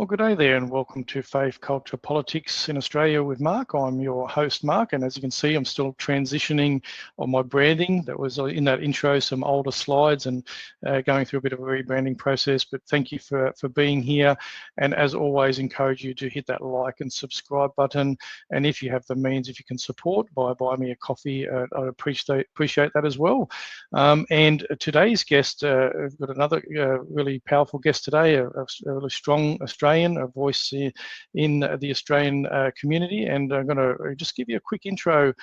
Well, good day there and welcome to Faith, Culture, Politics in Australia with Mark. I'm your host, Mark, and as you can see, I'm still transitioning on my branding. That was in that intro, some older slides and going through a bit of a rebranding process, but thank you for being here. And as always, encourage you to hit that like and subscribe button. And if you have the means, if you can support by buying me a coffee, I'd appreciate that as well. And today's guest, we've got another really powerful guest today, a really strong Australian, a voice in the Australian community, and I'm going to just give you a quick intro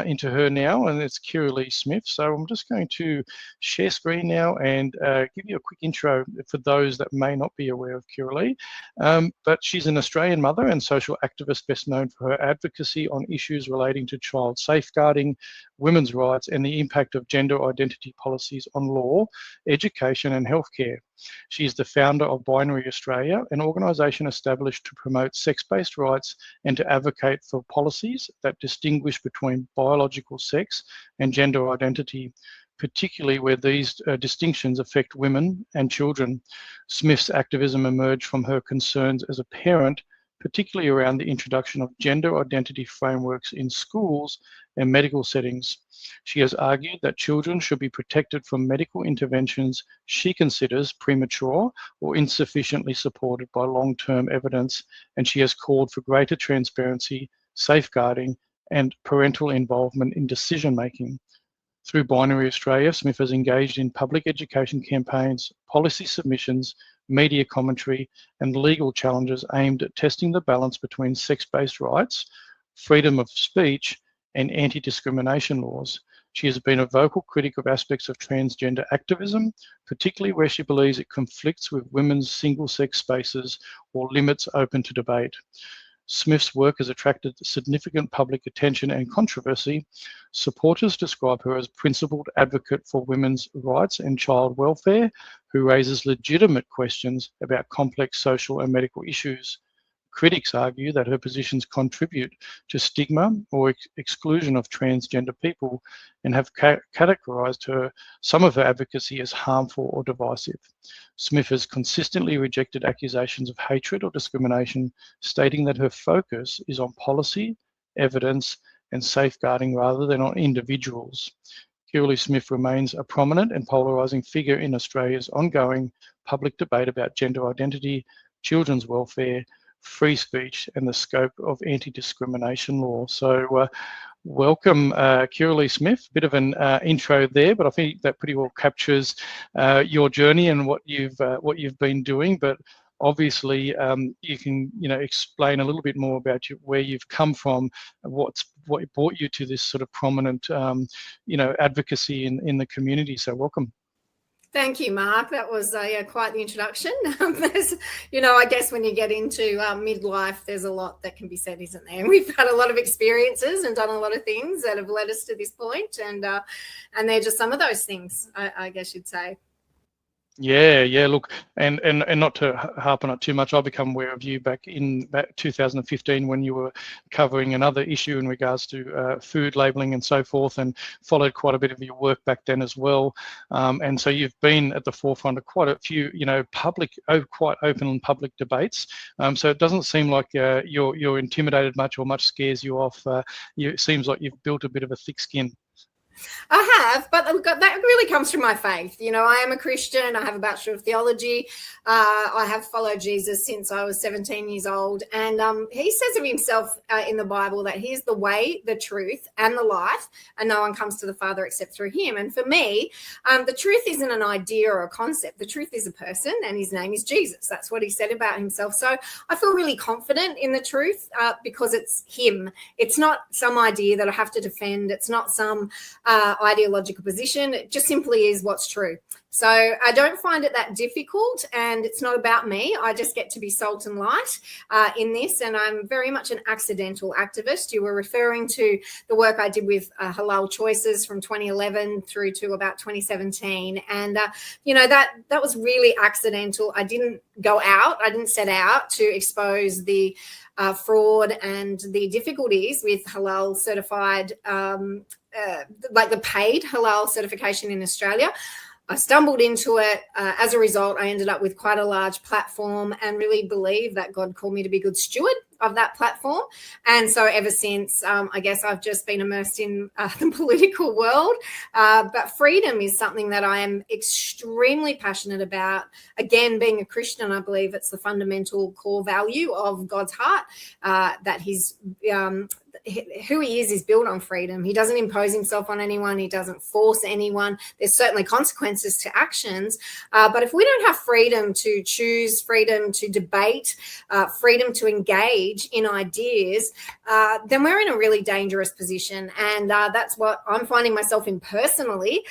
into her now, and it's Kirralie Smith. So I'm just going to share screen now and give you a quick intro for those that may not be aware of Kirralie. But she's an Australian mother and social activist best known for her advocacy on issues relating to child safeguarding, women's rights, and the impact of gender identity policies on law, education, and healthcare. She is the founder of Binary Australia, an organisation established to promote sex-based rights and to advocate for policies that distinguish between biological sex and gender identity, particularly where these distinctions affect women and children. Smith's activism emerged from her concerns as a parent, particularly around the introduction of gender identity frameworks in schools and medical settings. She has argued that children should be protected from medical interventions she considers premature or insufficiently supported by long-term evidence, and she has called for greater transparency, safeguarding, and parental involvement in decision-making. Through Binary Australia, Smith has engaged in public education campaigns, policy submissions, media commentary, and legal challenges aimed at testing the balance between sex-based rights, freedom of speech, and anti-discrimination laws. She has been a vocal critic of aspects of transgender activism, particularly where she believes it conflicts with women's single-sex spaces or limits open to debate. Smith's work has attracted significant public attention and controversy. Supporters describe her as a principled advocate for women's rights and child welfare, who raises legitimate questions about complex social and medical issues. Critics argue that her positions contribute to stigma or exclusion of transgender people and have categorised some of her advocacy as harmful or divisive. Smith has consistently rejected accusations of hatred or discrimination, stating that her focus is on policy, evidence, and safeguarding rather than on individuals. Kirralie Smith remains a prominent and polarising figure in Australia's ongoing public debate about gender identity, children's welfare, free speech, and the scope of anti-discrimination law. So welcome, Kirralie Smith. Bit of an intro there, but I think that pretty well captures your journey and what you've been doing. But obviously, you can explain a little bit more about where you've come from, what brought you to this sort of prominent advocacy in the community. So welcome. Thank you, Mark. That was quite the introduction. I guess when you get into midlife, there's a lot that can be said, isn't there? And we've had a lot of experiences and done a lot of things that have led us to this point, and they're just some of those things, I guess you'd say. Yeah. Look, and not to harp on it too much, I become aware of you back 2015 when you were covering another issue in regards to food labelling and so forth, and followed quite a bit of your work back then as well. And so you've been at the forefront of quite a few, quite open and public debates. So it doesn't seem like you're intimidated much or much scares you off. It seems like you've built a bit of a thick skin. I have, but that really comes from my faith. I am a Christian. I have a Bachelor of Theology. I have followed Jesus since I was 17 years old. And he says of himself in the Bible that he is the way, the truth, and the life, and no one comes to the Father except through him. And for me, the truth isn't an idea or a concept. The truth is a person, and his name is Jesus. That's what he said about himself. So I feel really confident in the truth because it's him. It's not some idea that I have to defend. It's not some ideological position. It just simply is what's true. So I don't find it that difficult, and it's not about me. I just get to be salt and light in this, and I'm very much an accidental activist. You were referring to the work I did with Halal Choices from 2011 through to about 2017, and that was really accidental. I didn't go out. I didn't set out to expose the fraud and the difficulties with halal certified, like the paid halal certification in Australia. I stumbled into it. As a result, I ended up with quite a large platform and really believe that God called me to be a good steward of that platform. And so ever since, I guess I've just been immersed in the political world. But freedom is something that I am extremely passionate about. Again, being a Christian, I believe it's the fundamental core value of God's heart, that he's who he is built on freedom. He doesn't impose himself on anyone. He doesn't force anyone. There's certainly consequences to actions. But if we don't have freedom to choose, freedom to debate, freedom to engage in ideas, then we're in a really dangerous position. And that's what I'm finding myself in personally,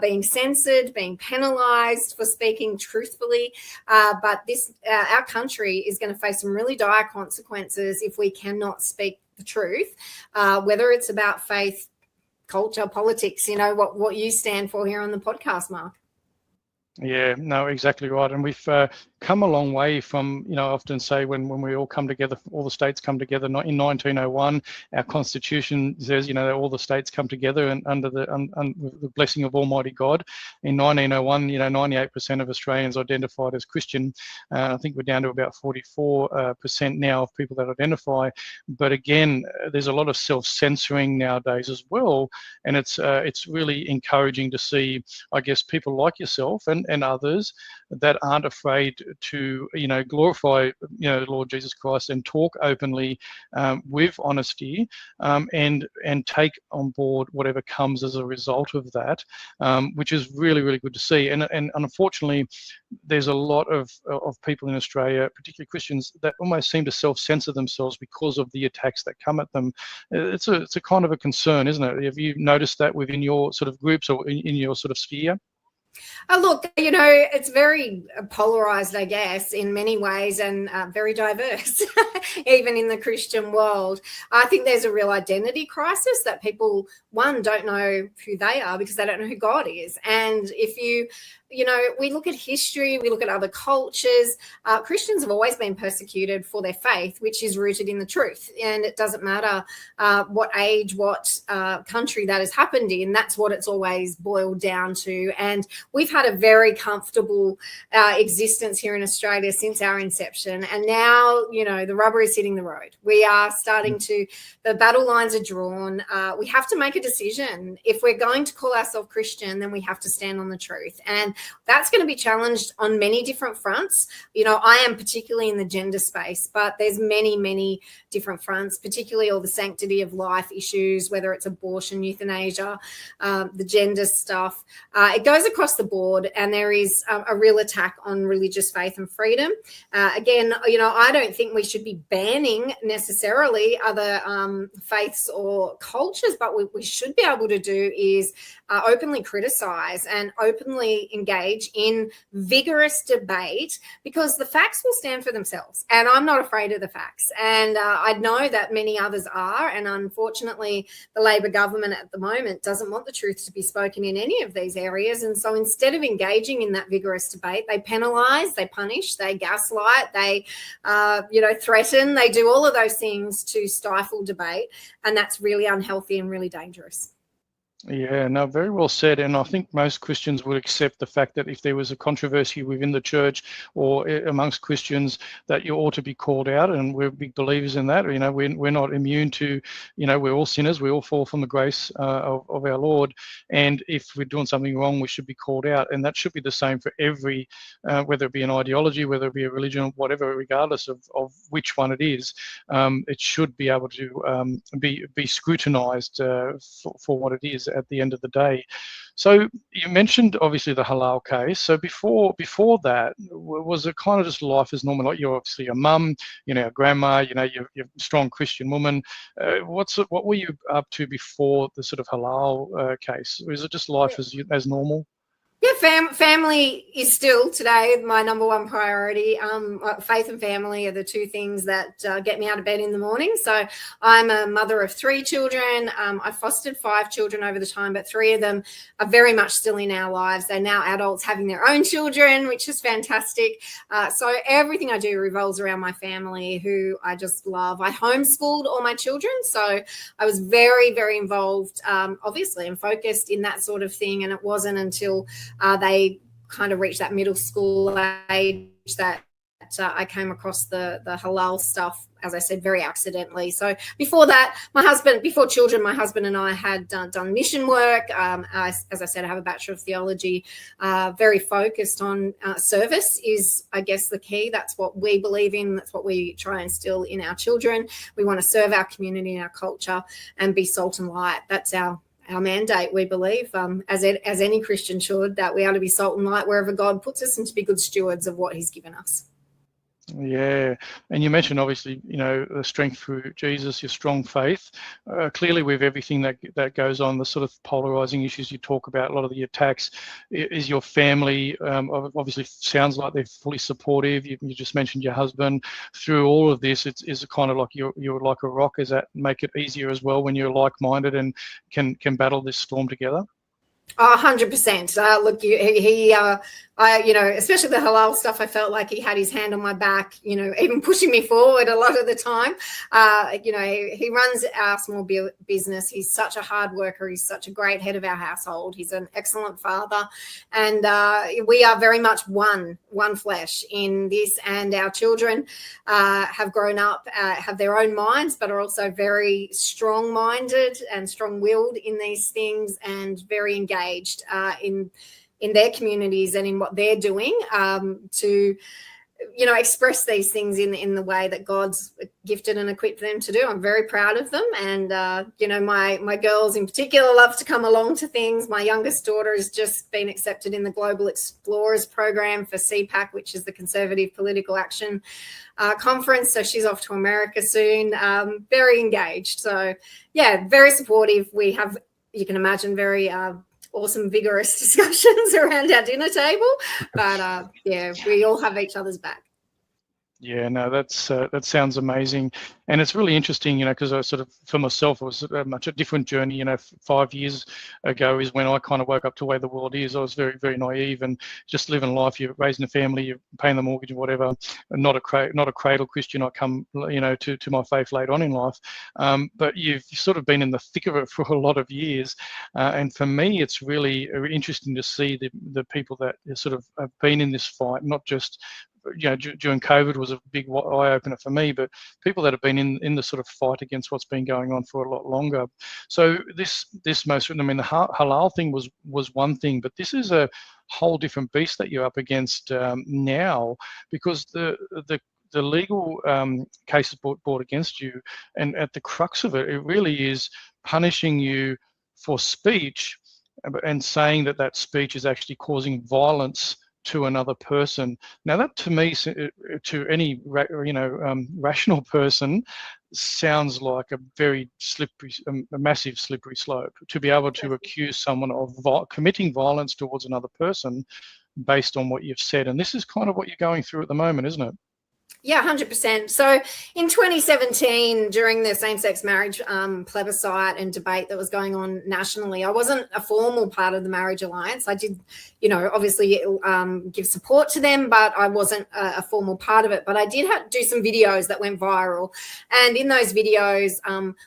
being censored, being penalized for speaking truthfully. But our country is going to face some really dire consequences if we cannot speak the truth, whether it's about faith, culture, politics, what you stand for here on the podcast, Mark. Yeah, no, exactly right. And we've come a long way from, I often say when we all come together, all the states come together. In 1901, our constitution says, all the states come together and under the blessing of Almighty God. In 1901, 98% of Australians identified as Christian. I think we're down to about 44% now of people that identify. But again, there's a lot of self-censoring nowadays as well. And it's really encouraging to see, I guess, people like yourself and others that aren't afraid to, glorify, the Lord Jesus Christ and talk openly with honesty and take on board whatever comes as a result of that, which is really, really good to see. And unfortunately, there's a lot of people in Australia, particularly Christians, that almost seem to self-censor themselves because of the attacks that come at them. It's a kind of a concern, isn't it? Have you noticed that within your sort of groups or in your sort of sphere? Look, it's very polarized, I guess, in many ways, and very diverse, even in the Christian world. I think there's a real identity crisis that people, one, don't know who they are because they don't know who God is. And if we look at history, we look at other cultures, Christians have always been persecuted for their faith, which is rooted in the truth. And it doesn't matter what age, what country that has happened in, that's what it's always boiled down to. And we've had a very comfortable existence here in Australia since our inception. And now, the rubber is hitting the road. We are starting the battle lines are drawn. We have to make a decision. If we're going to call ourselves Christian, then we have to stand on the truth. And that's going to be challenged on many different fronts. I am particularly in the gender space, but there's many, many different fronts, particularly all the sanctity of life issues, whether it's abortion, euthanasia, the gender stuff. It goes across the board, and there is a real attack on religious faith and freedom. Again, I don't think we should be banning necessarily other faiths or cultures, but what we should be able to do is openly criticize and openly engage in vigorous debate, because the facts will stand for themselves. And I'm not afraid of the facts. And I know that many others are. And unfortunately, the Labor government at the moment doesn't want the truth to be spoken in any of these areas. And so instead of engaging in that vigorous debate, they penalise, they punish, they gaslight, they, threaten, they do all of those things to stifle debate. And that's really unhealthy and really dangerous. Yeah, no, very well said. And I think most Christians would accept the fact that if there was a controversy within the church or amongst Christians, that you ought to be called out, and we're big believers in that. We're not immune to, we're all sinners. We all fall from the grace of our Lord. And if we're doing something wrong, we should be called out. And that should be the same for every, whether it be an ideology, whether it be a religion, whatever, regardless of which one it is. It should be able to be scrutinized for what it is at the end of the day. So you mentioned obviously the halal case. So before that, was it kind of just life as normal? Like you're obviously a mum, a grandma, you're a strong Christian woman. What were you up to before the sort of halal case? Or is it just life as normal? Yeah, family is still today my number one priority. Faith and family are the two things that get me out of bed in the morning. So I'm a mother of 3 children. I fostered 5 children over the time, but 3 of them are very much still in our lives. They're now adults having their own children, which is fantastic. So everything I do revolves around my family, who I just love. I homeschooled all my children, so I was very, very involved, obviously, and focused in that sort of thing. And it wasn't until they kind of reached that middle school age that I came across the halal stuff, as I said, very accidentally. So before that, before children, my husband and I had done mission work. As I said, I have a Bachelor of Theology, very focused on service is, I guess, the key. That's what we believe in. That's what we try and instill in our children. We want to serve our community and our culture and be salt and light. That's our mandate, we believe, as any Christian should, that we are to be salt and light wherever God puts us and to be good stewards of what he's given us. Yeah, and you mentioned obviously, the strength through Jesus, your strong faith. Clearly, with everything that goes on, the sort of polarizing issues you talk about, a lot of the attacks, is your family obviously sounds like they're fully supportive. You just mentioned your husband. Through all of this, it's kind of like you're like a rock. Does that make it easier as well when you're like-minded and can battle this storm together? 100%. Look, especially the halal stuff, I felt like he had his hand on my back, even pushing me forward a lot of the time. He runs our small business. He's such a hard worker. He's such a great head of our household. He's an excellent father. And we are very much one flesh in this. And our children have grown up, have their own minds, but are also very strong-minded and strong-willed in these things and very engaged in their communities and in what they're doing to express these things in the way that God's gifted and equipped them to do. I'm very proud of them. And, my girls in particular love to come along to things. My youngest daughter has just been accepted in the Global Explorers program for CPAC, which is the Conservative Political Action Conference. So she's off to America soon, very engaged. So, yeah, very supportive. We have, you can imagine, very awesome, vigorous discussions around our dinner table. But, we all have each other's back. Yeah, no, that sounds amazing. And it's really interesting, because I sort of, for myself, it was much a different journey. 5 years ago is when I kind of woke up to the way the world is. I was very, very naive and just living life. You're raising a family, you're paying the mortgage or whatever. Not a cradle Christian. I come, to my faith later on in life. But you've sort of been in the thick of it for a lot of years. And for me, it's really interesting to see the people that sort of have been in this fight, not just during COVID was a big eye opener for me, but people that have been in the sort of fight against what's been going on for a lot longer. So the halal thing was one thing, but this is a whole different beast that you're up against now, because the legal cases brought against you, and at the crux of it, it really is punishing you for speech and saying that speech is actually causing violence to another person. Now that, to me, to any rational person, sounds like a very slippery, a massive slippery slope. To be able to accuse someone of committing violence towards another person based on what you've said, and this is kind of what you're going through at the moment, isn't it? Yeah, 100%. So in 2017, during the same-sex marriage plebiscite and debate that was going on nationally, I wasn't a formal part of the Marriage Alliance. I did, obviously give support to them, but I wasn't a formal part of it. But I did do some videos that went viral. And in those videos,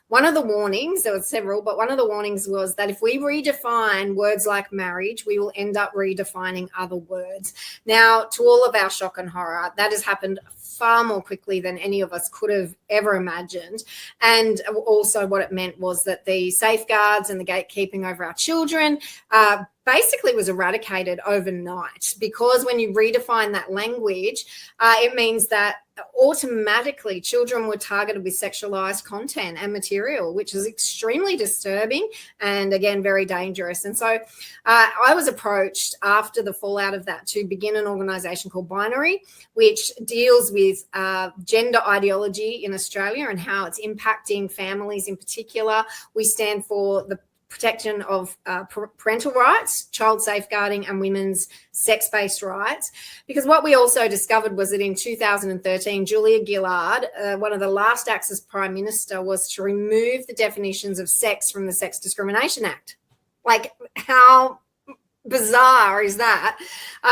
one of the warnings, there were several, but one of the warnings was that if we redefine words like marriage, we will end up redefining other words. Now, to all of our shock and horror, that has happened far more quickly than any of us could have ever imagined. And also what it meant was that the safeguards and the gatekeeping over our children basically was eradicated overnight, because when you redefine that language, it means that automatically children were targeted with sexualized content and material, which is extremely disturbing and, again, very dangerous. And so I was approached after the fallout of that to begin an organization called Binary, which deals with gender ideology in Australia and how it's impacting families in particular. We stand for the protection of parental rights, child safeguarding, and women's sex-based rights. Because what we also discovered was that in 2013, Julia Gillard, one of the last acts as Prime Minister, was to remove the definitions of sex from the Sex Discrimination Act. Like, how bizarre is that?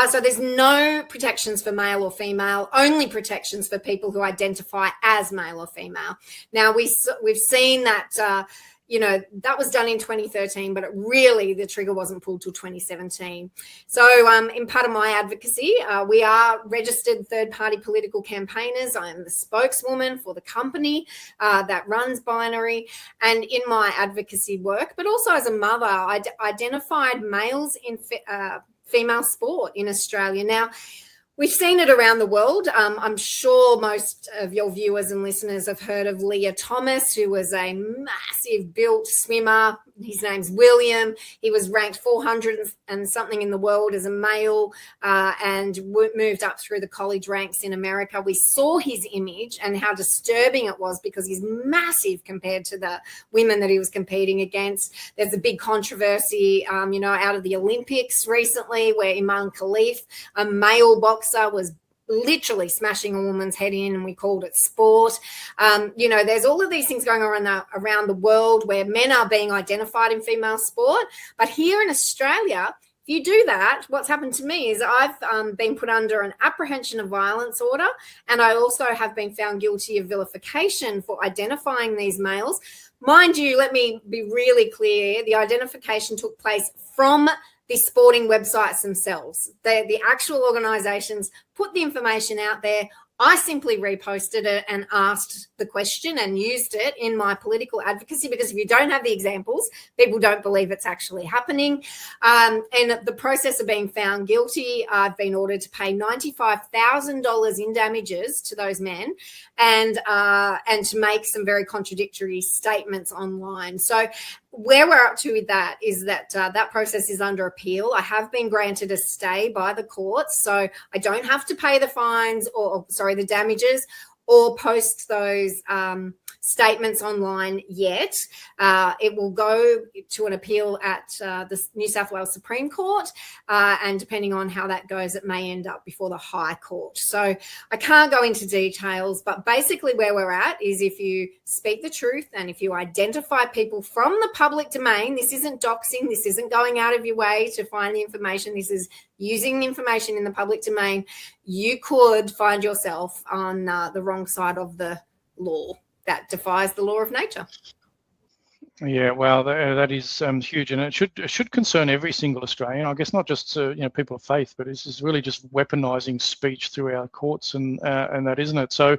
So there's no protections for male or female, only protections for people who identify as male or female. Now, we've seen that that was done in 2013, but the trigger wasn't pulled till 2017. So in part of my advocacy, we are registered third-party political campaigners. I am the spokeswoman for the company that runs Binary. And in my advocacy work, but also as a mother, I identified males in female sport in Australia. Now, we've seen it around the world. I'm sure most of your viewers and listeners have heard of Leah Thomas, who was a massive built swimmer. His name's William. He was ranked 400 and something in the world as a male and moved up through the college ranks in America. We saw his image and how disturbing it was because he's massive compared to the women that he was competing against. There's a big controversy, out of the Olympics recently where Iman Khalif, a male boxer, was literally smashing a woman's head in, and we called it sport. There's all of these things going on around the world where men are being identified in female sport. But here in Australia, if you do that, what's happened to me is I've been put under an apprehension of violence order, and I also have been found guilty of vilification for identifying these males. Mind you, let me be really clear, the identification took place from the sporting websites themselves. The actual organisations put the information out there. I simply reposted it and asked the question and used it in my political advocacy, because if you don't have the examples, people don't believe it's actually happening. And the process of being found guilty, I've been ordered to pay $95,000 in damages to those men and to make some very contradictory statements online. So where we're up to with that is that that process is under appeal. I have been granted a stay by the courts, so I don't have to pay the fines the damages or post those statements online yet. It will go to an appeal at the New South Wales Supreme Court, and depending on how that goes, it may end up before the High Court. So I can't go into details, but basically where we're at is if you speak the truth and if you identify people from the public domain, this isn't doxing, this isn't going out of your way to find the information, this is using the information in the public domain, you could find yourself on the wrong side of the law that defies the law of nature. Yeah, well, that is huge, and it should concern every single Australian. I guess not just people of faith, but this is really just weaponising speech through our courts, and that, isn't it? So,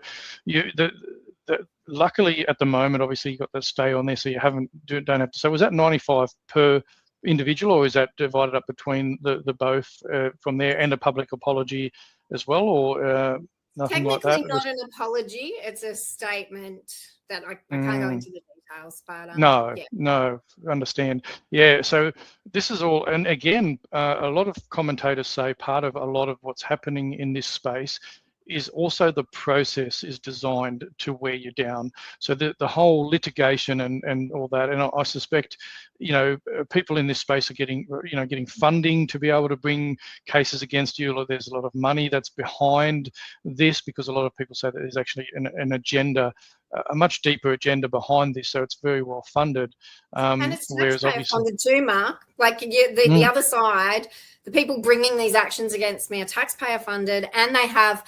luckily at the moment, obviously you got the stay on there, so you don't have to. So was that 95 per individual, or is that divided up between the both from there, and a public apology as well, or nothing like that? Technically not an apology, it's a statement that I can't go into the details, but no, understand. Yeah, so this is all, and again, a lot of commentators say part of a lot of what's happening in this space is also the process is designed to wear you down. So the whole litigation and all that, and I suspect, people in this space are getting funding to be able to bring cases against you. There's a lot of money that's behind this, because a lot of people say that there's actually an agenda, a much deeper agenda behind this. So it's very well funded. And it's taxpayer funded too, Mark. Like the other side, the people bringing these actions against me are taxpayer funded, and they have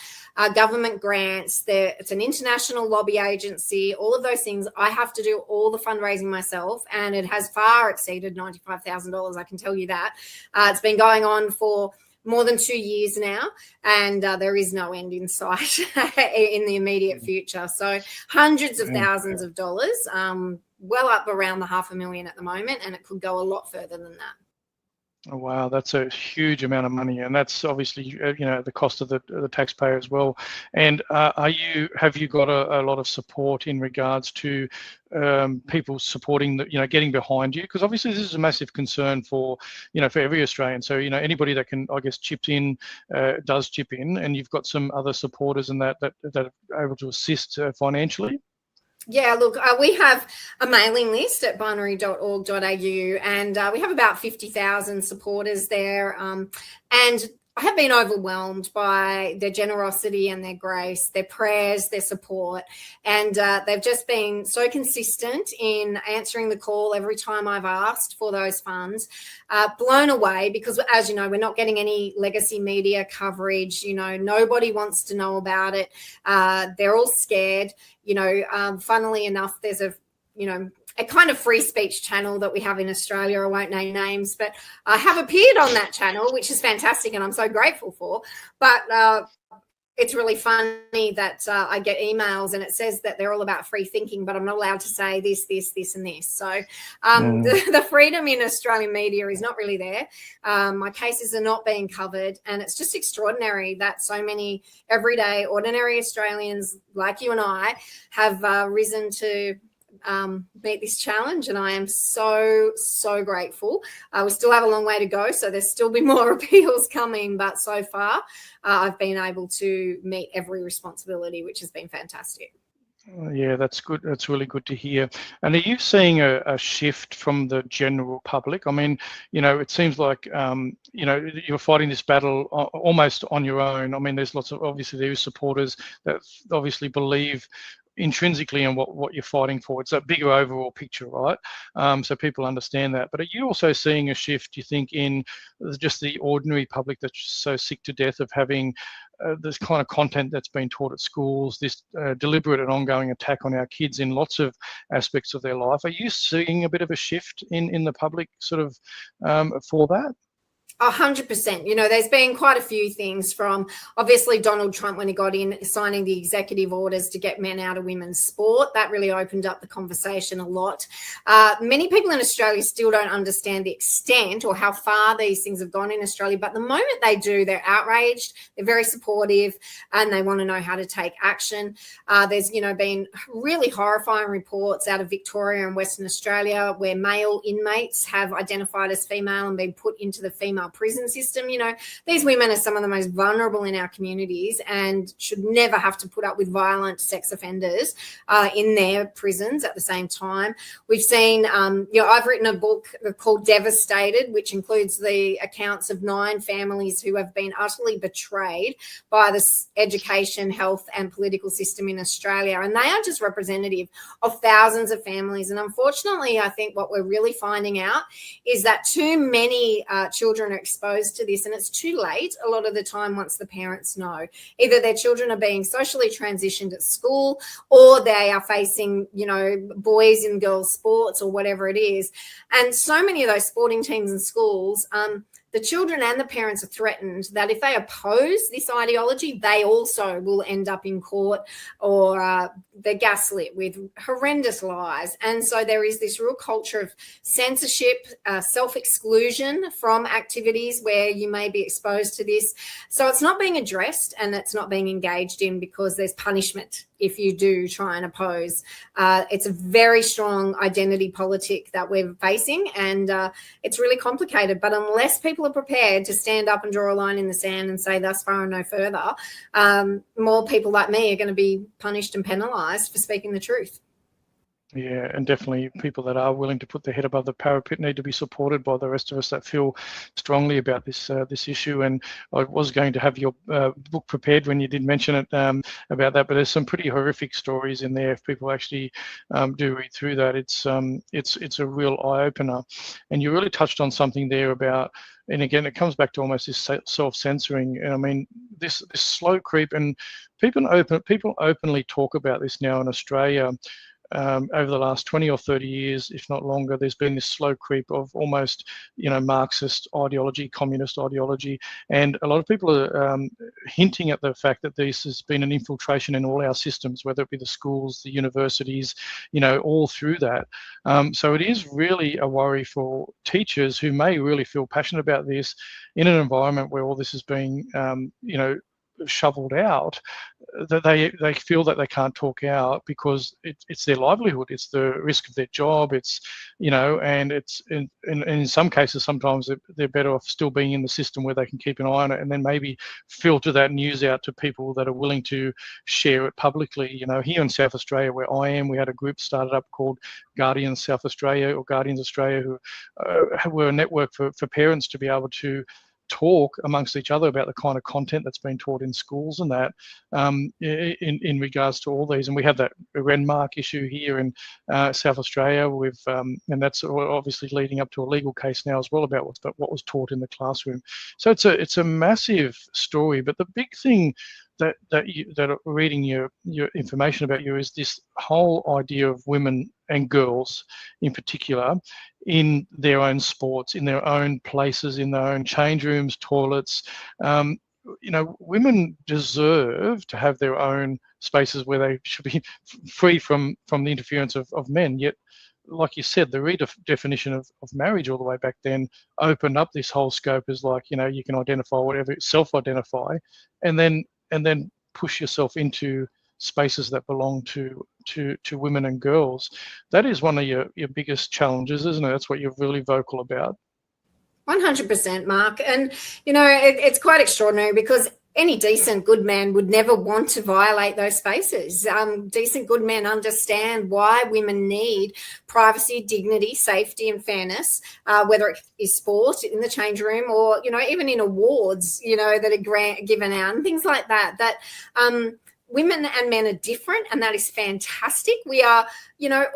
government grants. It's an international lobby agency, all of those things. I have to do all the fundraising myself, and it has far exceeded $95,000, I can tell you that. It's been going on for more than 2 years now, and there is no end in sight in the immediate future. So hundreds of thousands of dollars, well up around the $500,000 at the moment, and it could go a lot further than that. Oh, wow, that's a huge amount of money, and that's obviously the cost of the taxpayer as well. And have you got a lot of support in regards to people supporting getting behind you? Because obviously this is a massive concern for every Australian. So anybody that can, I guess, chip in does chip in, and you've got some other supporters and that are able to assist financially. Yeah, look, we have a mailing list at binary.org.au, and we have about 50,000 supporters there. And I have been overwhelmed by their generosity and their grace, their prayers, their support. And they've just been so consistent in answering the call every time I've asked for those funds. Blown away, because as you know, we're not getting any legacy media coverage. Nobody wants to know about it. They're all scared. Funnily enough, there's a kind of free speech channel that we have in Australia. I won't name names, but I have appeared on that channel, which is fantastic and I'm so grateful for. But it's really funny that I get emails and it says that they're all about free thinking, but I'm not allowed to say this, this, this, and this. So the freedom in Australian media is not really there. My cases are not being covered, and it's just extraordinary that so many everyday, ordinary Australians like you and I have risen to meet this challenge, and I am so grateful. We still have a long way to go, so there's still be more appeals coming, but so far I've been able to meet every responsibility, which has been fantastic. Yeah, that's good. That's really good to hear. And are you seeing a shift from the general public? I mean, you know, it seems like, you know, you're fighting this battle almost on your own. I mean, there's lots of, obviously there is supporters that obviously believe intrinsically in what you're fighting for. It's a bigger overall picture, right? So people understand that. But are you also seeing a shift, you think, in just the ordinary public that's so sick to death of having this kind of content that's been taught at schools, this deliberate and ongoing attack on our kids in lots of aspects of their life? Are you seeing a bit of a shift in the public sort of for that? 100%. You know, there's been quite a few things from obviously Donald Trump when he got in, signing the executive orders to get men out of women's sport. That really opened up the conversation a lot. Many people in Australia still don't understand the extent or how far these things have gone in Australia. But the moment they do, they're outraged, they're very supportive, and they want to know how to take action. There's, you know, been really horrifying reports out of Victoria and Western Australia where male inmates have identified as female and been put into the female prison system. You know, these women are some of the most vulnerable in our communities and should never have to put up with violent sex offenders in their prisons at the same time. We've seen, you know, I've written a book called Devastated, which includes the accounts of 9 families who have been utterly betrayed by the education, health and political system in Australia. And they are just representative of thousands of families. And unfortunately, I think what we're really finding out is that too many children are exposed to this, and it's too late a lot of the time once the parents know. Either their children are being socially transitioned at school, or they are facing, you know, boys and girls sports or whatever it is. And so many of those sporting teams and schools, the children and the parents are threatened that if they oppose this ideology, they also will end up in court or they're gaslit with horrendous lies. And so there is this real culture of censorship, self-exclusion from activities where you may be exposed to this. So it's not being addressed and it's not being engaged in because there's punishment if you do try and oppose. It's a very strong identity politic that we're facing, and it's really complicated. But unless people are prepared to stand up and draw a line in the sand and say thus far and no further, more people like me are going to be punished and penalised for speaking the truth. Yeah, and definitely people that are willing to put their head above the parapet need to be supported by the rest of us that feel strongly about this this issue. And I was going to have your book prepared when you did mention it about that, but there's some pretty horrific stories in there. If people actually do read through that, it's a real eye-opener. And you really touched on something there about, and again, it comes back to almost this self-censoring. And I mean, this slow creep, and people openly talk about this now in Australia. Over the last 20 or 30 years, if not longer, there's been this slow creep of almost, you know, Marxist ideology, communist ideology, and a lot of people are hinting at the fact that this has been an infiltration in all our systems, whether it be the schools, the universities, you know, all through that. So it is really a worry for teachers who may really feel passionate about this in an environment where all this is being, you know, shoveled out, that they feel that they can't talk out because it's their livelihood, it's the risk of their job, it's, you know, and it's in some cases sometimes they're better off still being in the system where they can keep an eye on it and then maybe filter that news out to people that are willing to share it publicly. You know, here in South Australia where I am, we had a group started up called Guardians South Australia or Guardians Australia, who were a network for parents to be able to talk amongst each other about the kind of content that's been taught in schools and that in regards to all these. And we have that Renmark issue here in South Australia with, and that's obviously leading up to a legal case now as well about what was taught in the classroom. So it's a massive story, but the big thing that reading your information about you is this whole idea of women and girls in particular in their own sports, in their own places, in their own change rooms, toilets. Women deserve to have their own spaces where they should be free from the interference of men. Yet, like you said, the redefinition of marriage all the way back then opened up this whole scope as like, you can identify whatever, self-identify, and then push yourself into spaces that belong to women and girls. That is one of your biggest challenges, isn't it? That's what you're really vocal about. 100%, Mark. And, it's quite extraordinary because any decent good man would never want to violate those spaces. Decent good men understand why women need privacy, dignity, safety and fairness, whether it is sport in the change room or, even in awards, that are given out and things like that, women and men are different, and that is fantastic. We are,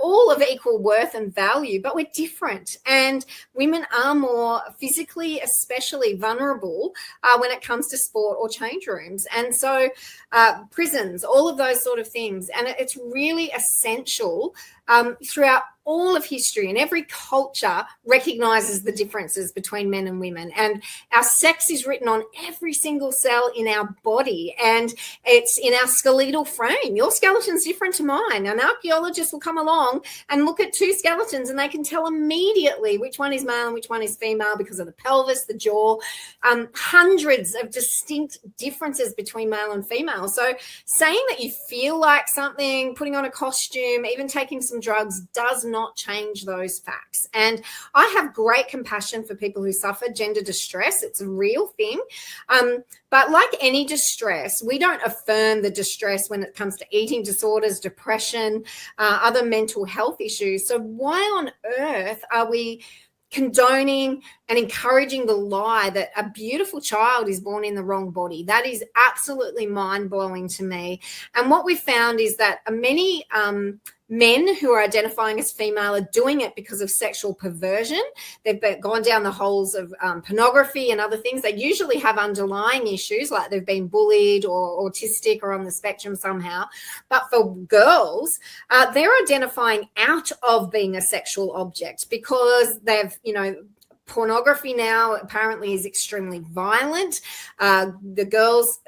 all of equal worth and value, but we're different. And women are more physically, especially vulnerable when it comes to sport or change rooms. And so prisons, all of those sort of things. And it's really essential throughout all of history, and every culture recognises the differences between men and women. And our sex is written on every single cell in our body, and it's in our skeletal frame. Your skeleton's different to mine. An archaeologist will come along and look at two skeletons and they can tell immediately which one is male and which one is female because of the pelvis, the jaw, hundreds of distinct differences between male and female. So saying that you feel like something, putting on a costume, even taking some drugs does not change those facts. And I have great compassion for people who suffer gender distress. It's a real thing. But like any distress, we don't affirm the distress when it comes to eating disorders, depression, other mental health issues. So why on earth are we condoning and encouraging the lie that a beautiful child is born in the wrong body? That is absolutely mind-blowing to me. And what we found is that many men who are identifying as female are doing it because of sexual perversion. They've gone down the holes of pornography and other things. They usually have underlying issues like they've been bullied or autistic or on the spectrum somehow. But for girls, they're identifying out of being a sexual object because they've, pornography now apparently is extremely violent. The girls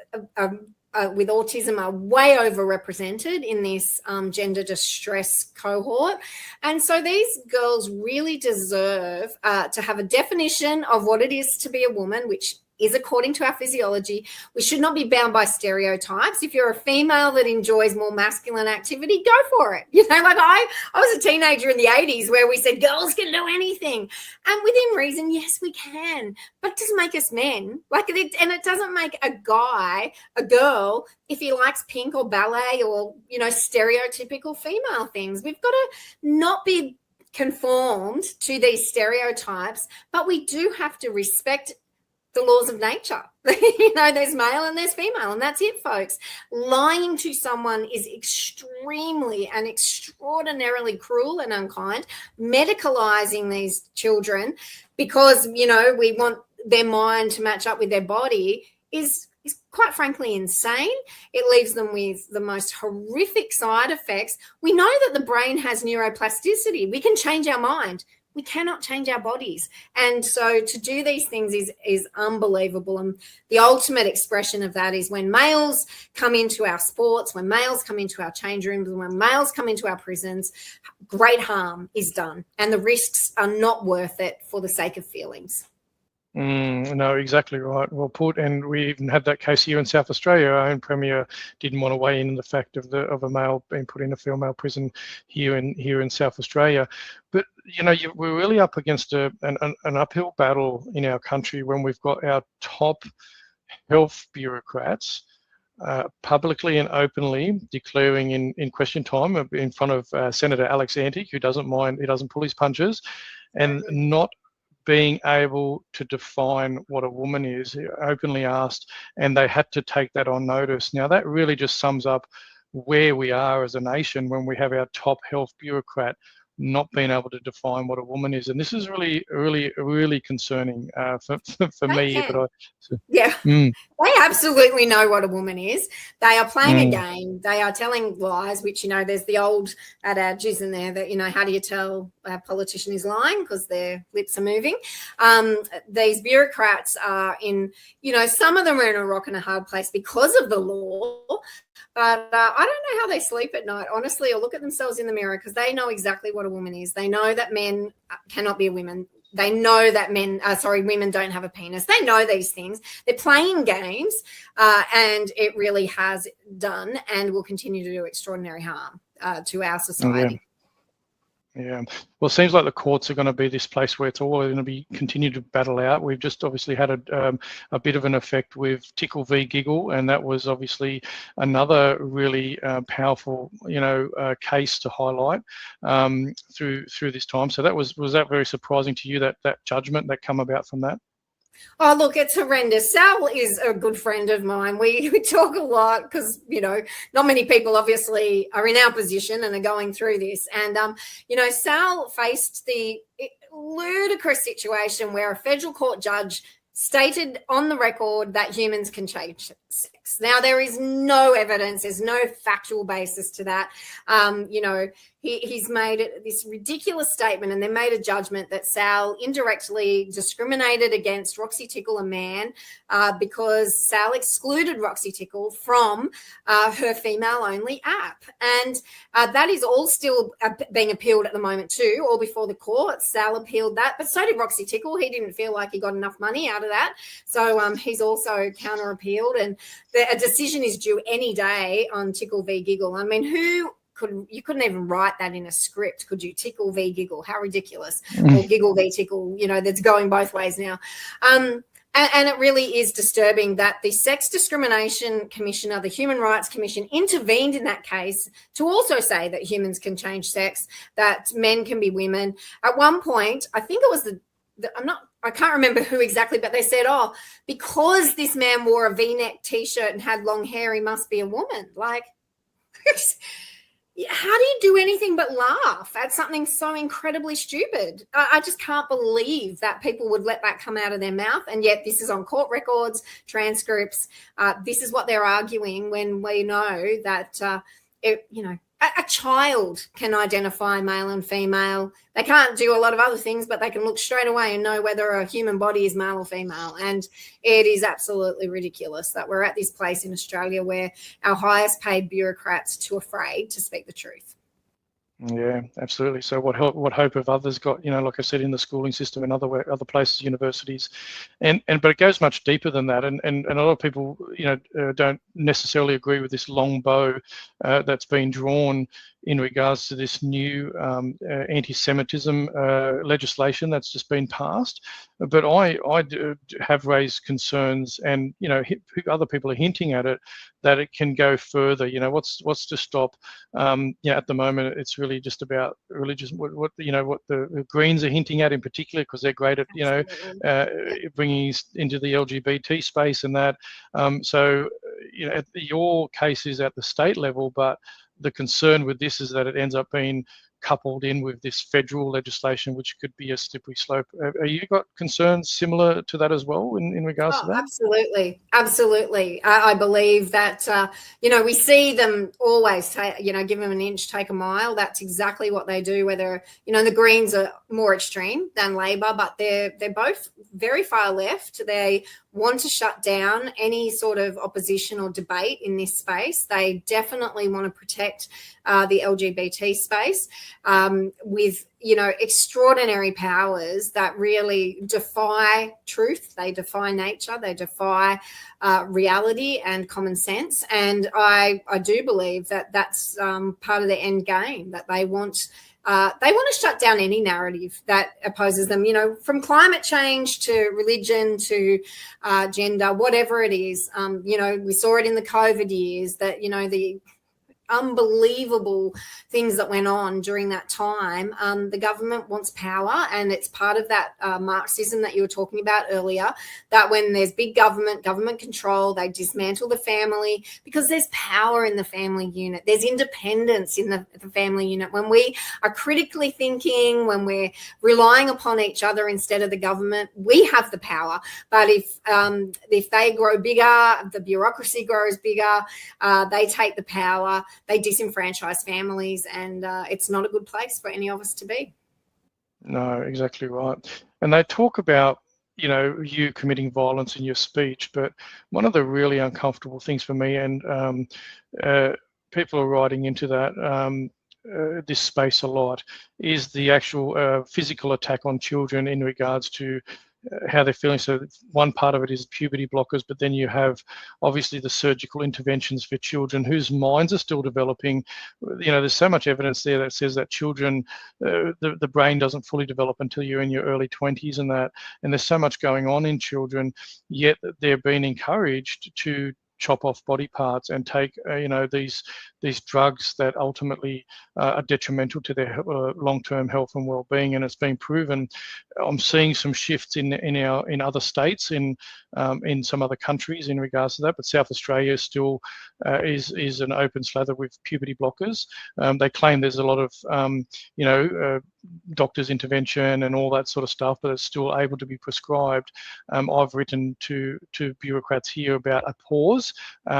with autism are way overrepresented in this gender distress cohort. And so these girls really deserve to have a definition of what it is to be a woman, which is according to our physiology. We should not be bound by stereotypes. If you're a female that enjoys more masculine activity, go for it. Like I was a teenager in the 80s where we said girls can do anything. And within reason, yes, we can. But it doesn't make us men. And it doesn't make a guy a girl if he likes pink or ballet or, stereotypical female things. We've got to not be conformed to these stereotypes, but we do have to respect the laws of nature. There's male and there's female, and that's it, folks. Lying to someone is extremely and extraordinarily cruel and unkind. Medicalizing these children because, we want their mind to match up with their body is quite frankly insane. It leaves them with the most horrific side effects. We know that the brain has neuroplasticity. We can change our mind. We cannot change our bodies. And so to do these things is unbelievable. And the ultimate expression of that is when males come into our sports, when males come into our change rooms, when males come into our prisons, great harm is done. And the risks are not worth it for the sake of feelings. No, exactly right. Well put. And we even had that case here in South Australia. Our own Premier didn't want to weigh in on the fact of a male being put in a female prison here in South Australia. But we're really up against an uphill battle in our country when we've got our top health bureaucrats publicly and openly declaring in question time in front of Senator Alex Antic, who doesn't mind, he doesn't pull his punches, and not being able to define what a woman is, openly asked, and they had to take that on notice. Now, that really just sums up where we are as a nation when we have our top health bureaucrat not being able to define what a woman is. And this is really concerning for me. But yeah. They absolutely know what a woman is. They are playing a game. They are telling lies, which, there's the old adage, isn't there, that, how do you tell a politician is lying? Because their lips are moving. These bureaucrats are in, some of them are in a rock and a hard place because of the law. But I don't know how they sleep at night, honestly, or look at themselves in the mirror, because they know exactly what a woman is. They know that men cannot be women. They know that women don't have a penis. They know these things. They're playing games, and it really has done and will continue to do extraordinary harm to our society. Yeah. Well, it seems like the courts are going to be this place where it's all going to be continue to battle out. We've just obviously had a bit of an effect with Tickle v. Giggle, and that was obviously another really powerful, case to highlight through this time. So was that very surprising to you, that judgment that come about from that? Oh, look, it's horrendous. Sal is a good friend of mine. We talk a lot because, not many people obviously are in our position and are going through this. And, Sal faced the ludicrous situation where a federal court judge stated on the record that humans can change sex. Now, there is no evidence, there's no factual basis to that. He's made this ridiculous statement, and then made a judgment that Sal indirectly discriminated against Roxy Tickle, a man, because Sal excluded Roxy Tickle from her female-only app. And that is all still being appealed at the moment too, all before the courts. Sal appealed that, but so did Roxy Tickle. He didn't feel like he got enough money out of that. So he's also counter-appealed, and a decision is due any day on Tickle v. Giggle. I mean, you couldn't even write that in a script, could you? Tickle v. Giggle, how ridiculous. Or Giggle v. Tickle, that's going both ways now. And it really is disturbing that the Sex Discrimination Commissioner, the Human Rights Commission, intervened in that case to also say that humans can change sex, that men can be women. At one point, I think it was I can't remember who exactly, but they said, because this man wore a V-neck T-shirt and had long hair, he must be a woman. Like, how do you do anything but laugh at something so incredibly stupid? I just can't believe that people would let that come out of their mouth. And yet this is on court records, transcripts. This is what they're arguing, when we know that, a child can identify male and female. They can't do a lot of other things, but they can look straight away and know whether a human body is male or female. And it is absolutely ridiculous that we're at this place in Australia where our highest paid bureaucrats are too afraid to speak the truth. Yeah, absolutely. So what hope have others got, like I said, in the schooling system and other places, universities, but it goes much deeper than that. And a lot of people, don't necessarily agree with this long bow that's been drawn in regards to this new anti-Semitism legislation that's just been passed. But I have raised concerns, and other people are hinting at it, that it can go further. What's to stop? At the moment, it's really just about religious. What the Greens are hinting at in particular, because they're great at bringing us into the LGBT space and that. Your case is at the state level, but the concern with this is that it ends up being coupled in with this federal legislation, which could be a slippery slope. Are you got concerns similar to that as well in regards to that? Absolutely. I believe that, we see them always, give them an inch, take a mile. That's exactly what they do, whether, the Greens are more extreme than Labor, but they're both very far left. They want to shut down any sort of opposition or debate in this space. They definitely want to protect the LGBT space with, extraordinary powers that really defy truth. They defy nature. They defy reality and common sense. And I do believe that that's part of the end game, that they want to shut down any narrative that opposes them, from climate change to religion to gender, whatever it is. We saw it in the COVID years that, unbelievable things that went on during that time. The government wants power, and it's part of that Marxism that you were talking about earlier, that when there's big government control, they dismantle the family because there's power in the family unit. There's independence in the family unit. When we are critically thinking, when we're relying upon each other instead of the government, we have the power. But if they grow bigger, the bureaucracy grows bigger, they take the power, they disenfranchise families, and it's not a good place for any of us to be. No, exactly right. And they talk about, you committing violence in your speech, but one of the really uncomfortable things for me, and people are writing into that, this space a lot, is the actual physical attack on children in regards to how they're feeling. So one part of it is puberty blockers, but then you have obviously the surgical interventions for children whose minds are still developing. There's so much evidence there that says that children, the brain doesn't fully develop until you're in your early 20s and there's so much going on in children, yet they're being encouraged to chop off body parts and take these drugs that ultimately are detrimental to their long-term health and well-being. And it's been proven. I'm seeing some shifts in other states, in some other countries in regards to that, but South Australia still is an open slather with puberty blockers. They claim there's a lot of doctor's intervention and all that sort of stuff, but it's still able to be prescribed. I've written to bureaucrats here about a pause,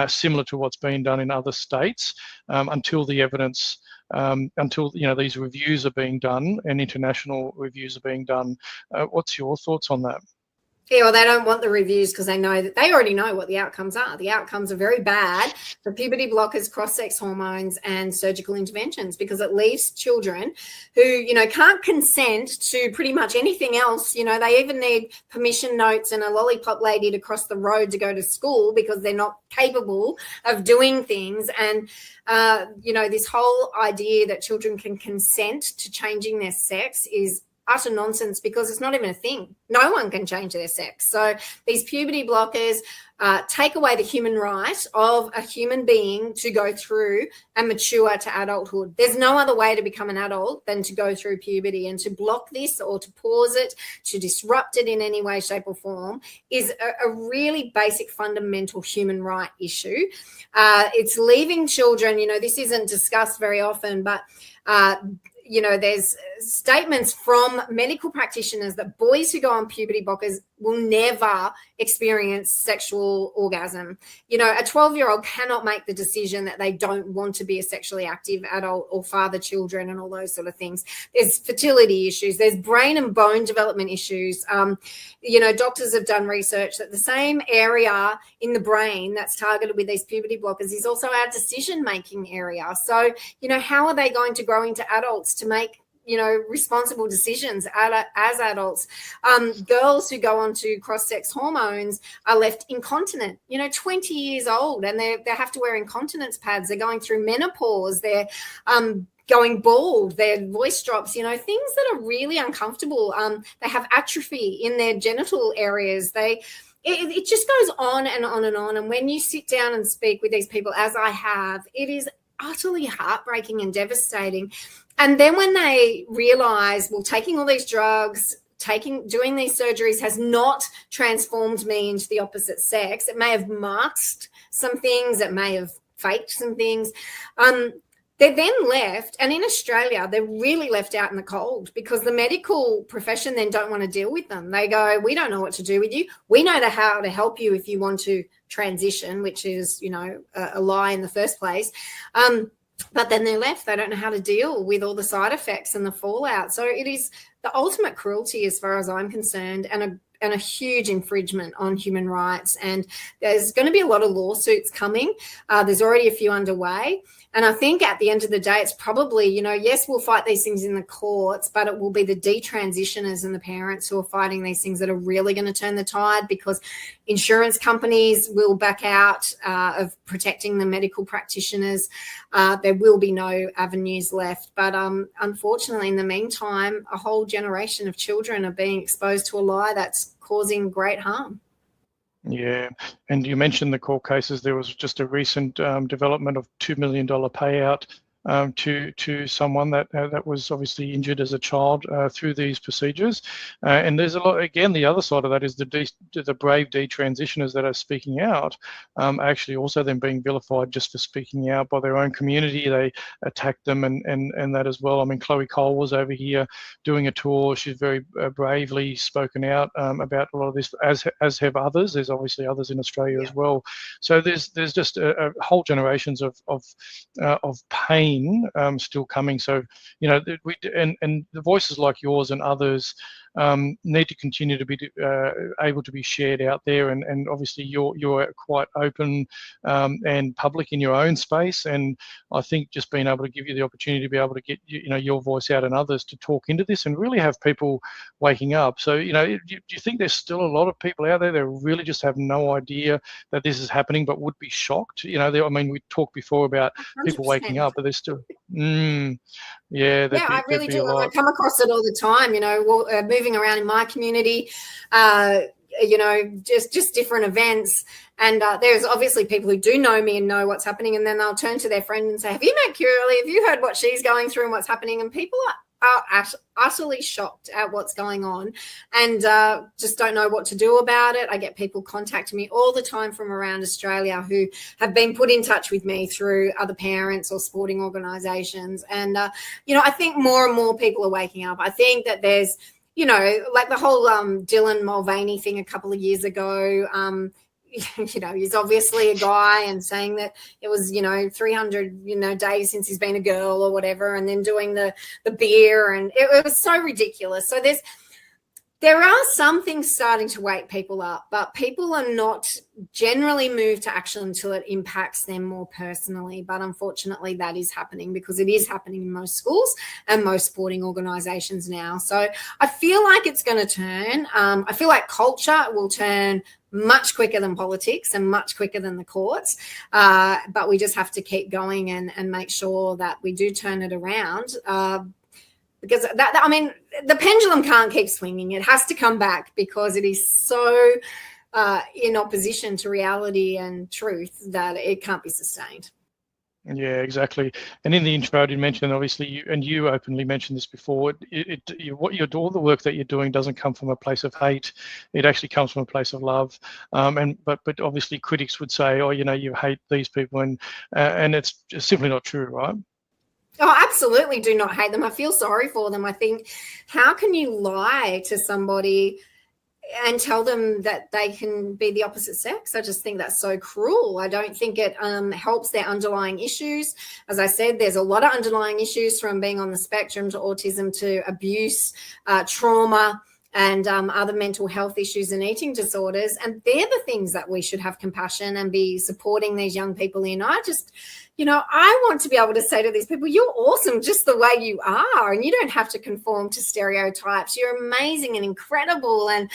similar to what's been done in other states, until the evidence, until these reviews are being done and international reviews are being done. What's your thoughts on that? Yeah, well, they don't want the reviews because they know that they already know what the outcomes are. The outcomes are very bad for puberty blockers, cross-sex hormones, and surgical interventions, because it leaves children who, can't consent to pretty much anything else. They even need permission notes and a lollipop lady to cross the road to go to school because they're not capable of doing things. And, this whole idea that children can consent to changing their sex is utter nonsense, because it's not even a thing. No one can change their sex. So these puberty blockers take away the human right of a human being to go through and mature to adulthood. There's no other way to become an adult than to go through puberty, and to block this or to pause it, to disrupt it in any way, shape or form is a really basic fundamental human right issue. It's leaving children, this isn't discussed very often, but there's statements from medical practitioners that boys who go on puberty blockers will never experience sexual orgasm. A 12-year-old cannot make the decision that they don't want to be a sexually active adult or father children and all those sort of things. There's fertility issues. There's brain and bone development issues. Doctors have done research that the same area in the brain that's targeted with these puberty blockers is also our decision-making area. So, how are they going to grow into adults to make responsible decisions as adults? Girls who go on to cross-sex hormones are left incontinent, 20 years old, and they have to wear incontinence pads. They're going through menopause. They're going bald. Their voice drops, things that are really uncomfortable. They have atrophy in their genital areas. It just goes on and on and on. And when you sit down and speak with these people, as I have, it is utterly heartbreaking and devastating. And then when they realize, well, taking all these drugs, doing these surgeries has not transformed me into the opposite sex. It may have masked some things. It may have faked some things. They're then left, and in Australia, they're really left out in the cold, because the medical profession then don't want to deal with them. They go, we don't know what to do with you. We know how to help you if you want to transition, which is, a lie in the first place. But then they're left. They don't know how to deal with all the side effects and the fallout. So it is the ultimate cruelty, as far as I'm concerned, and a huge infringement on human rights. And there's going to be a lot of lawsuits coming. There's already a few underway. And I think at the end of the day, it's probably, yes, we'll fight these things in the courts, but it will be the detransitioners and the parents who are fighting these things that are really going to turn the tide, because insurance companies will back out of protecting the medical practitioners. There will be no avenues left. But unfortunately, in the meantime, a whole generation of children are being exposed to a lie that's causing great harm. Yeah, and you mentioned the court cases. There was just a recent development of $2 million payout to someone that was obviously injured as a child through these procedures. And there's a lot, again, the other side of that is the brave detransitioners that are speaking out, actually also then being vilified just for speaking out by their own community. They attack them and that as well. I mean, Chloe Cole was over here doing a tour. She's very bravely spoken out about a lot of this, as have others. There's obviously others in Australia as well. So there's just a whole generations of pain still coming. So, you know, and the voices like yours and others need to continue to be able to be shared out there. And obviously you're quite open and public in your own space. And I think just being able to give you the opportunity to be able to get your voice out and others to talk into this and really have people waking up. So, you know, do you think there's still a lot of people out there that really just have no idea that this is happening, but would be shocked? You know, I mean, we talked before about 100%. People waking up, but there's still, yeah, I really do. I come across it all the time, you know, moving around in my community, you know, just different events. And there's obviously people who do know me and know what's happening. And then they'll turn to their friend and say, have you met Kirralie? Have you heard what she's going through and what's happening? And people are utterly shocked at what's going on and just don't know what to do about it. I get people contacting me all the time from around Australia who have been put in touch with me through other parents or sporting organisations. And, you know, I think more and more people are waking up. I think that there's, you know, like the whole Dylan Mulvaney thing a couple of years ago, you know, he's obviously a guy and saying that it was, you know, 300, you know, days since he's been a girl or whatever, and then doing the beer, and it was so ridiculous. So there are some things starting to wake people up, but people are not generally moved to action until it impacts them more personally. But unfortunately, that is happening because it is happening in most schools and most sporting organisations now. So I feel like it's going to turn. I feel like culture will turn much quicker than politics and much quicker than the courts. But we just have to keep going and make sure that we do turn it around. Because I mean, the pendulum can't keep swinging. It has to come back because it is so in opposition to reality and truth that it can't be sustained. Yeah, exactly. And in the intro, I did mention, obviously, you openly mentioned this before. All the work that you're doing doesn't come from a place of hate. It actually comes from a place of love. But obviously, critics would say, "Oh, you know, you hate these people," and it's just simply not true, right? Oh, absolutely do not hate them. I feel sorry for them. I think, how can you lie to somebody and tell them that they can be the opposite sex? I just think that's so cruel. I don't think it helps their underlying issues. As I said, there's a lot of underlying issues, from being on the spectrum to autism to abuse, trauma, and other mental health issues and eating disorders. And they're the things that we should have compassion and be supporting these young people in. I just, you know, I want to be able to say to these people, you're awesome just the way you are, and you don't have to conform to stereotypes. You're amazing and incredible, and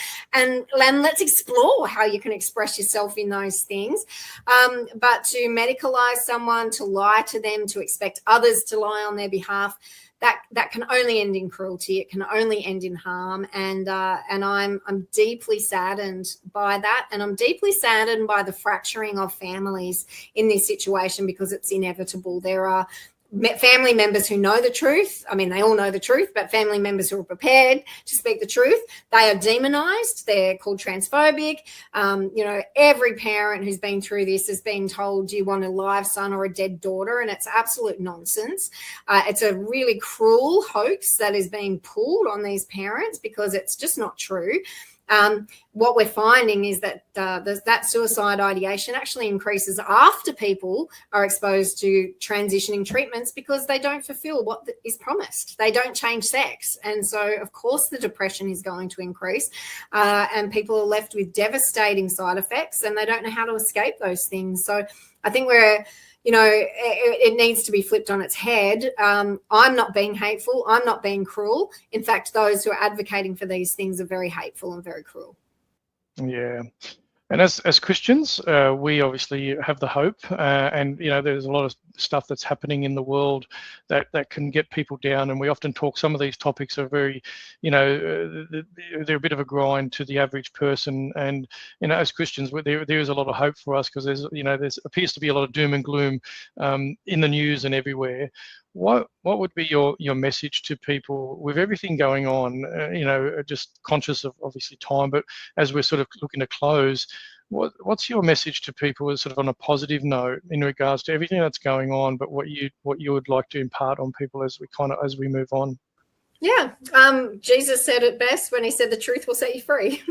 let's explore how you can express yourself in those things. But to medicalize someone, to lie to them, to expect others to lie on their behalf, that can only end in cruelty. It can only end in harm, and I'm deeply saddened by that, and I'm deeply saddened by the fracturing of families in this situation, because it's inevitable. There are family members who know the truth. I mean, they all know the truth, but family members who are prepared to speak the truth, they are demonized. They're called transphobic. You know, every parent who's been through this has been told, do you want a live son or a dead daughter? And it's absolute nonsense. It's a really cruel hoax that is being pulled on these parents, because it's just not true. What we're finding is that that suicide ideation actually increases after people are exposed to transitioning treatments, because they don't fulfill what is promised. They don't change sex. And so, of course, the depression is going to increase, and people are left with devastating side effects, and they don't know how to escape those things. So I think it needs to be flipped on its head. I'm not being hateful. I'm not being cruel. In fact, those who are advocating for these things are very hateful and very cruel. Yeah. And as Christians, we obviously have the hope, and there's a lot of stuff that's happening in the world that can get people down. And we often talk. Some of these topics are very, they're a bit of a grind to the average person. And as Christians, there is a lot of hope for us, because there's appears to be a lot of doom and gloom in the news and everywhere. What would be your message to people with everything going on? Just conscious of obviously time, but as we're sort of looking to close, what's your message to people, sort of on a positive note, in regards to everything that's going on, but what you would like to impart on people as we move on? Yeah, Jesus said it best when he said the truth will set you free.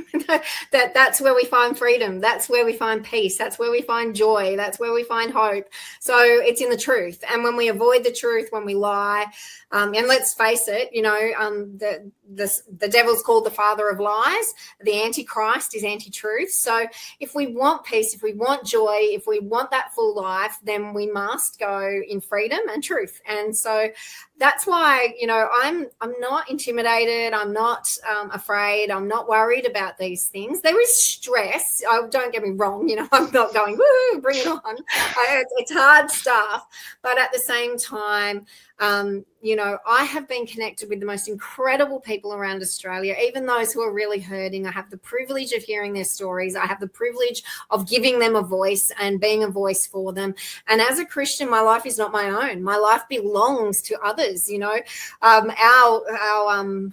That's where we find freedom. That's where we find peace. That's where we find joy. That's where we find hope. So it's in the truth. And when we avoid the truth, when we lie, and let's face it, the devil's called the father of lies. The Antichrist is anti-truth. So if we want peace, if we want joy, if we want that full life, then we must go in freedom and truth. And so that's why, I'm not intimidated. I'm not afraid. I'm not worried about these things. There is stress. Don't get me wrong. I'm not going, woo, bring it on. It's hard stuff. But at the same time, I have been connected with the most incredible people around Australia, even those who are really hurting. I have the privilege of hearing their stories. I have the privilege of giving them a voice and being a voice for them. And as a Christian, my life is not my own. My life belongs to others. Our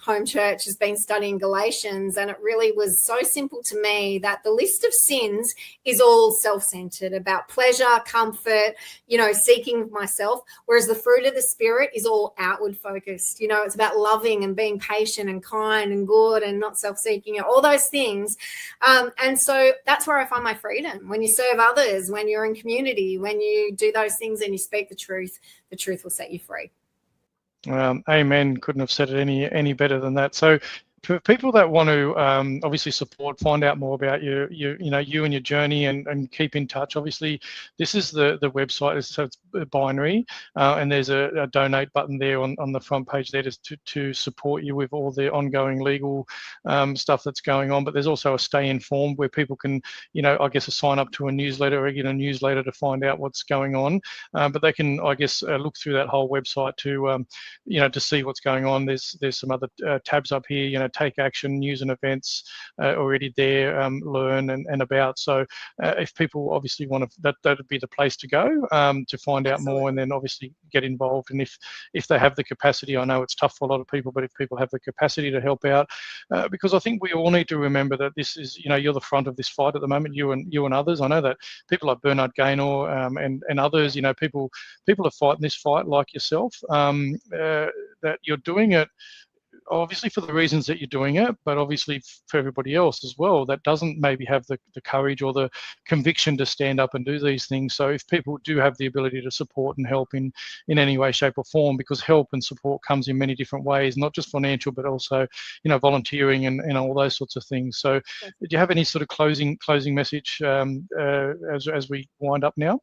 home church has been studying Galatians, and it really was so simple to me that the list of sins is all self-centered, about pleasure, comfort, seeking myself, whereas the fruit of the Spirit is all outward focused. It's about loving and being patient and kind and good and not self-seeking, all those things. And so that's where I find my freedom. When you serve others, when you're in community, when you do those things and you speak the truth will set you free. Amen. Couldn't have said it any better than that. So for people that want to obviously support, find out more about you and your journey, and keep in touch, obviously this is the website. So it's binary, and there's a donate button there on the front page there to support you with all the ongoing legal stuff that's going on. But there's also a stay informed, where people can sign up to a regular newsletter to find out what's going on. But they can look through that whole website to see what's going on. There's some other tabs up here, take action, news and events already there, learn and about. So if people obviously want to, that would be the place to go to find out more, and then obviously get involved. And if they have the capacity, I know it's tough for a lot of people, but if people have the capacity to help out, because I think we all need to remember that this is, you're the front of this fight at the moment, you and others. I know that people like Bernard Gaynor and others, people are fighting this fight like yourself, that you're doing it obviously for the reasons that you're doing it, but obviously for everybody else as well that doesn't maybe have the courage or the conviction to stand up and do these things. So if people do have the ability to support and help in any way, shape or form, because help and support comes in many different ways, not just financial, but also, volunteering and all those sorts of things. So do you have any sort of closing message as we wind up now?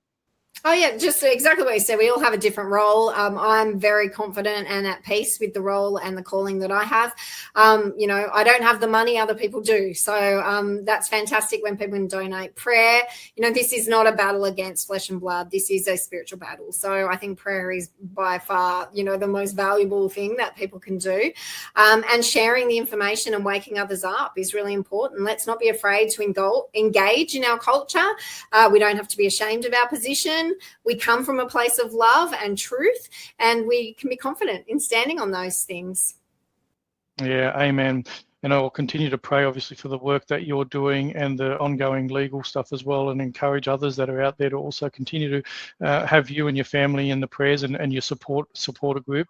Oh, yeah, just exactly what you said. We all have a different role. I'm very confident and at peace with the role and the calling that I have. I don't have the money, other people do. So that's fantastic when people can donate. Prayer, this is not a battle against flesh and blood. This is a spiritual battle. So I think prayer is by far, the most valuable thing that people can do. And sharing the information and waking others up is really important. Let's not be afraid to engage in our culture. We don't have to be ashamed of our position. We come from a place of love and truth, and we can be confident in standing on those things. Yeah, amen. And I will continue to pray, obviously, for the work that you're doing and the ongoing legal stuff as well, and encourage others that are out there to also continue to have you and your family in the prayers and your supporter group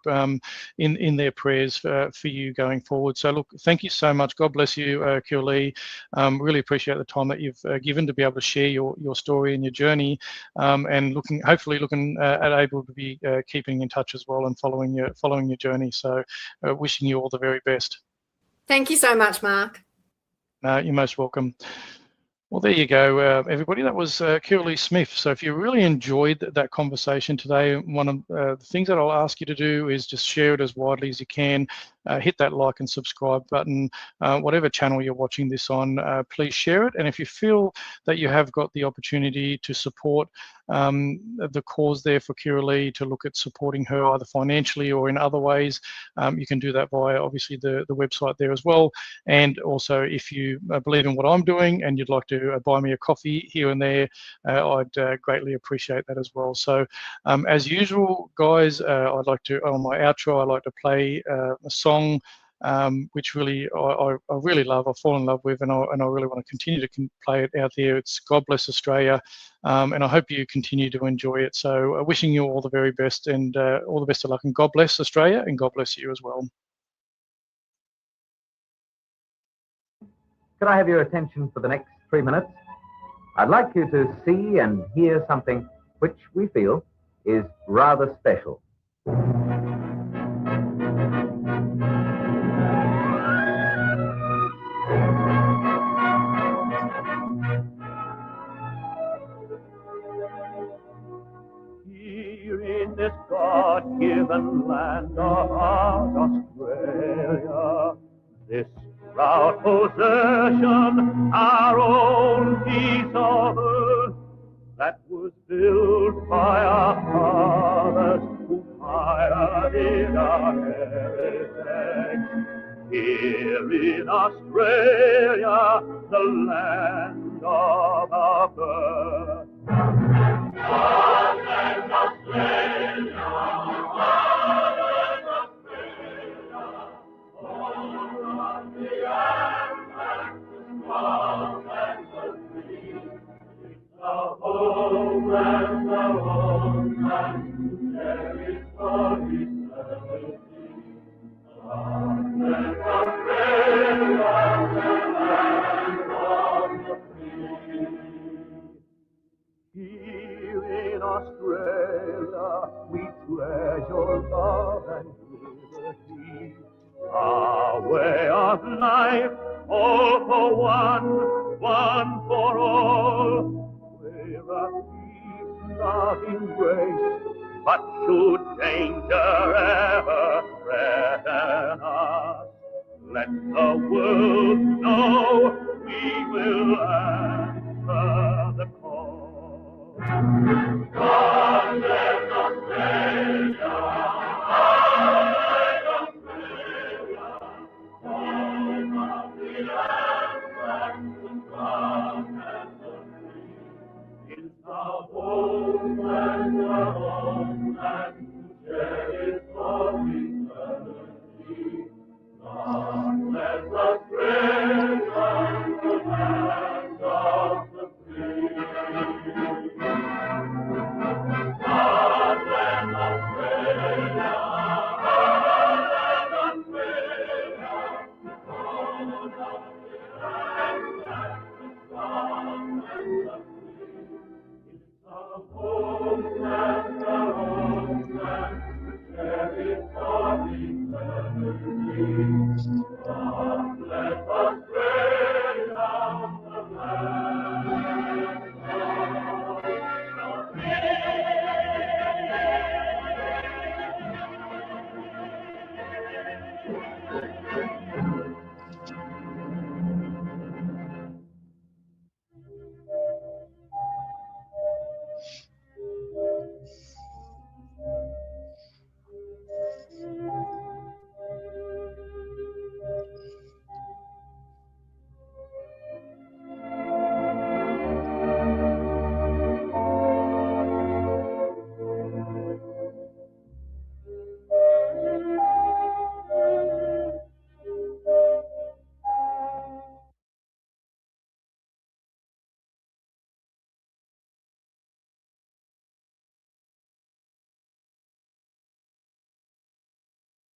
in their prayers for you going forward. So, look, thank you so much. God bless you, Kirralie. Really appreciate the time that you've given to be able to share your story and your journey, and hopefully looking at able to be keeping in touch as well and following your journey. So, wishing you all the very best. Thank you so much, Mark. You're most welcome. Well, there you go, everybody. That was Kirralie Smith. So if you really enjoyed that conversation today, one of the things that I'll ask you to do is just share it as widely as you can. hit that like and subscribe button. Whatever channel you're watching this on, please share it. And if you feel that you have got the opportunity to support the cause there for Kirralie, to look at supporting her either financially or in other ways, you can do that via obviously the website there as well. And also, if you believe in what I'm doing and you'd like to buy me a coffee here and there, I'd greatly appreciate that as well. So as usual, guys, I'd like to, on my outro, I'd like to play a song which really I really love. I've fallen in love with, and I really want to continue to play it out there. It's God Bless Australia, and I hope you continue to enjoy it. So wishing you all the very best, and all the best of luck, and God bless Australia, and God bless you as well. Could I have your attention for the next 3 minutes? I'd like you to see and hear something which we feel is rather special. Here in this God-given land of ours, Australia, this proud possession, our own piece of earth, that was built by our fathers who pioneered our heritage. Here in Australia, the land of our birth. God bless Australia, God bless Australia, all of the land, the strong and the free. It's a homeland, to cherish for eternity. God bless Australia, the land of the free. Here in Australia, we treasure love and liberty. Our way of life, all for one, one for all. We're a peace, loving race, but should danger ever threaten us, let the world know we will answer the call. God